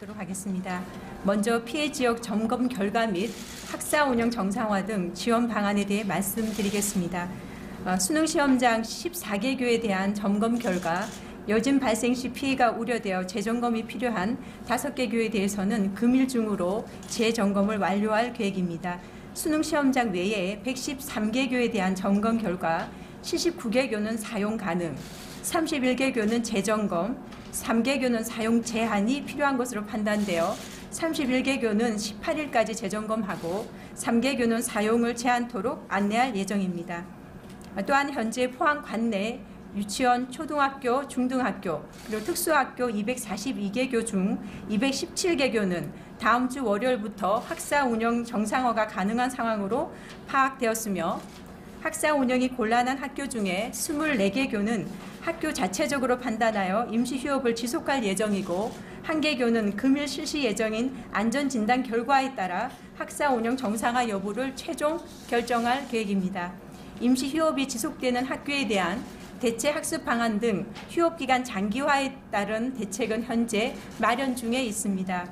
하도록 하겠습니다. 먼저 피해 지역 점검 결과 및 학사 운영 정상화 등 지원 방안에 대해 말씀드리겠습니다. 수능 시험장 14개 교에 대한 점검 결과 여진 발생 시 피해가 우려되어 재점검이 필요한 5개 교에 대해서는 금일 중으로 재점검을 완료할 계획입니다. 수능 시험장 외에 113개 교에 대한 점검 결과 79개 교는 사용 가능, 31개 교는 재점검, 3개 교는 사용 제한이 필요한 것으로 판단되어 31개 교는 18일까지 재점검하고 3개 교는 사용을 제한토록 안내할 예정입니다. 또한 현재 포항 관내 유치원, 초등학교, 중등학교, 그리고 특수학교 242개 교 중 217개 교는 다음 주 월요일부터 학사 운영 정상화가 가능한 상황으로 파악되었으며 학사 운영이 곤란한 학교 중에 24개 교는 학교 자체적으로 판단하여 임시 휴업을 지속할 예정이고 1개 교는 금일 실시 예정인 안전진단 결과에 따라 학사 운영 정상화 여부를 최종 결정할 계획입니다. 임시 휴업이 지속되는 학교에 대한 대체 학습 방안 등 휴업 기간 장기화에 따른 대책은 현재 마련 중에 있습니다.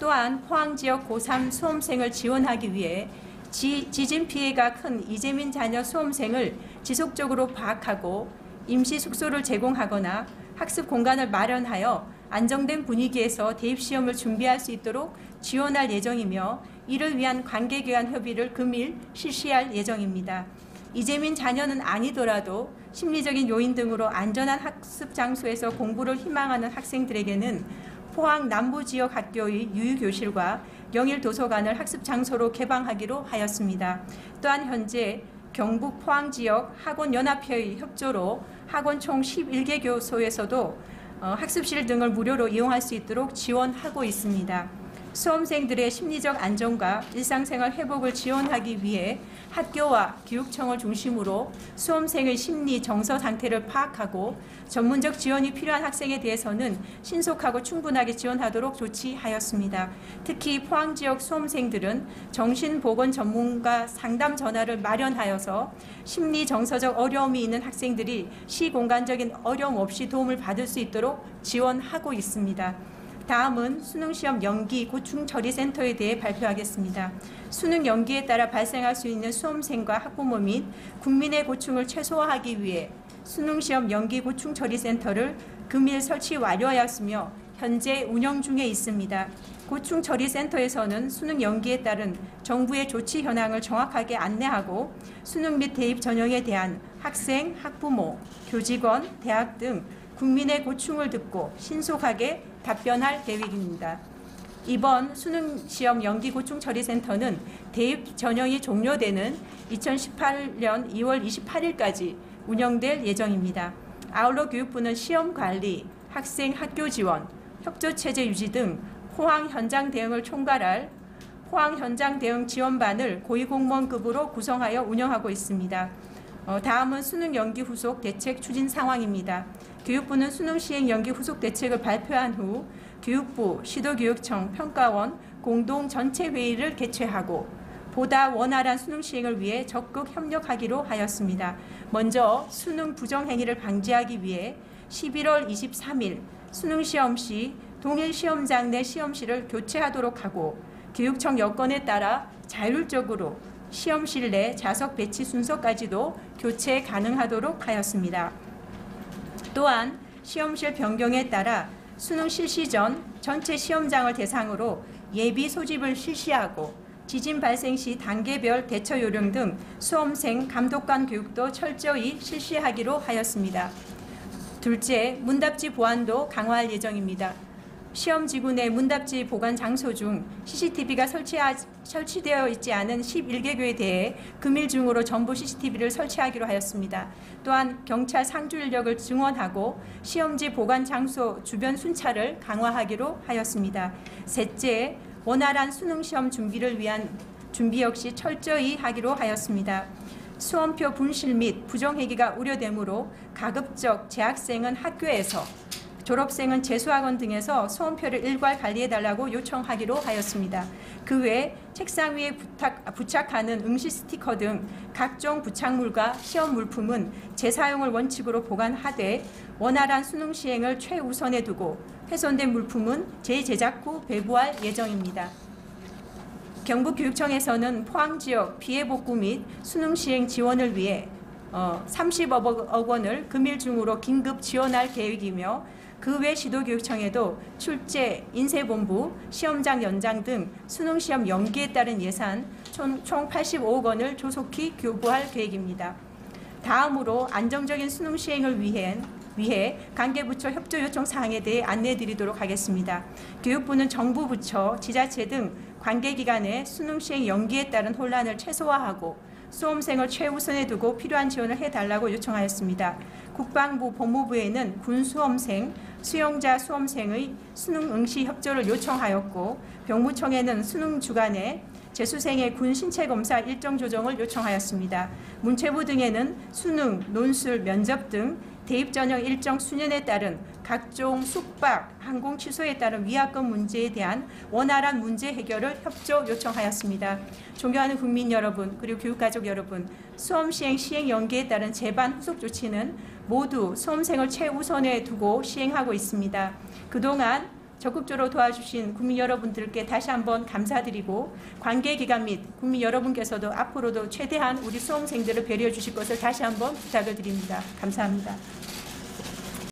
또한 포항 지역 고3 수험생을 지원하기 위해 지진 피해가 큰 이재민 자녀 수험생을 지속적으로 파악하고 임시 숙소를 제공하거나 학습 공간을 마련하여 안정된 분위기에서 대입시험을 준비할 수 있도록 지원할 예정이며 이를 위한 관계기관 협의를 금일 실시할 예정입니다. 이재민 자녀는 아니더라도 심리적인 요인 등으로 안전한 학습 장소에서 공부를 희망하는 학생들에게는 포항 남부 지역 학교의 유휴교실과 영일도서관을 학습 장소로 개방하기로 하였습니다. 또한 현재 경북 포항 지역 학원연합회의 협조로 학원 총 11개 교소에서도 학습실 등을 무료로 이용할 수 있도록 지원하고 있습니다. 수험생들의 심리적 안정과 일상생활 회복을 지원하기 위해 학교와 교육청을 중심으로 수험생의 심리, 정서 상태를 파악하고 전문적 지원이 필요한 학생에 대해서는 신속하고 충분하게 지원하도록 조치하였습니다. 특히 포항 지역 수험생들은 정신보건 전문가 상담 전화를 마련하여서 심리, 정서적 어려움이 있는 학생들이 시공간적인 어려움 없이 도움을 받을 수 있도록 지원하고 있습니다. 다음은 수능시험 연기 고충처리센터에 대해 발표하겠습니다. 수능 연기에 따라 발생할 수 있는 수험생과 학부모 및 국민의 고충을 최소화하기 위해 수능시험 연기 고충처리센터를 금일 설치 완료하였으며 현재 운영 중에 있습니다. 고충처리센터에서는 수능 연기에 따른 정부의 조치 현황을 정확하게 안내하고 수능 및 대입 전형에 대한 학생, 학부모, 교직원, 대학 등 국민의 고충을 듣고 신속하게 답변할 계획입니다. 이번 수능시험 연기고충처리센터는 대입 전형이 종료되는 2018년 2월 28일까지 운영될 예정입니다. 아울러 교육부는 시험 관리, 학생 학교 지원, 협조체제 유지 등 포항 현장 대응을 총괄할 포항 현장 대응 지원반을 고위공무원급으로 구성하여 운영하고 있습니다. 다음은 수능 연기 후속 대책 추진 상황입니다. 교육부는 수능 시행 연기 후속 대책을 발표한 후 교육부, 시도교육청, 평가원 공동 전체 회의를 개최하고 보다 원활한 수능 시행을 위해 적극 협력하기로 하였습니다. 먼저 수능 부정행위를 방지하기 위해 11월 23일 수능 시험 시 동일 시험장 내 시험실을 교체하도록 하고 교육청 여건에 따라 자율적으로 시험실 내 좌석 배치 순서까지도 교체 가능하도록 하였습니다. 또한 시험실 변경에 따라 수능 실시 전 전체 시험장을 대상으로 예비 소집을 실시하고 지진 발생 시 단계별 대처 요령 등 수험생 감독관 교육도 철저히 실시하기로 하였습니다. 둘째, 문답지 보안도 강화할 예정입니다. 시험지구 내 문답지 보관 장소 중 CCTV가 설치되어 있지 않은 11개 교에 대해 금일 중으로 전부 CCTV를 설치하기로 하였습니다. 또한 경찰 상주 인력을 증원하고 시험지 보관 장소 주변 순찰을 강화하기로 하였습니다. 셋째, 원활한 수능시험 준비를 위한 준비 역시 철저히 하기로 하였습니다. 수험표 분실 및 부정행위가 우려되므로 가급적 재학생은 학교에서 졸업생은 재수학원 등에서 수험표를 일괄 관리해달라고 요청하기로 하였습니다. 그 외 책상 위에 부착하는 응시 스티커 등 각종 부착물과 시험 물품은 재사용을 원칙으로 보관하되 원활한 수능 시행을 최우선에 두고 훼손된 물품은 재제작 후 배부할 예정입니다. 경북교육청에서는 포항 지역 피해 복구 및 수능 시행 지원을 위해 30억 원을 금일 중으로 긴급 지원할 계획이며 그 외 시도교육청에도 출제, 인쇄본부, 시험장 연장 등 수능시험 연기에 따른 예산 총 85억 원을 조속히 교부할 계획입니다. 다음으로 안정적인 수능 시행을 위해 관계부처 협조 요청 사항에 대해 안내드리도록 하겠습니다. 교육부는 정부 부처, 지자체 등 관계기관의 수능 시행 연기에 따른 혼란을 최소화하고 수험생을 최우선에 두고 필요한 지원을 해달라고 요청하였습니다. 국방부, 법무부에는 군 수험생, 수용자 수험생의 수능 응시 협조를 요청하였고 병무청에는 수능 주간에 재수생의 군 신체검사 일정 조정을 요청하였습니다. 문체부 등에는 수능, 논술, 면접 등 대입 전형 일정 수년에 따른 각종 숙박, 항공 취소에 따른 위약금 문제에 대한 원활한 문제 해결을 협조 요청하였습니다. 존경하는 국민 여러분, 그리고 교육가족 여러분, 수험 시행 연기에 따른 재반 후속 조치는 모두 수험생을 최우선에 두고 시행하고 있습니다. 그동안 적극적으로 도와주신 국민 여러분들께 다시 한번 감사드리고 관계기관 및 국민 여러분께서도 앞으로도 최대한 우리 수험생들을 배려해 주실 것을 다시 한번 부탁을 드립니다. 감사합니다.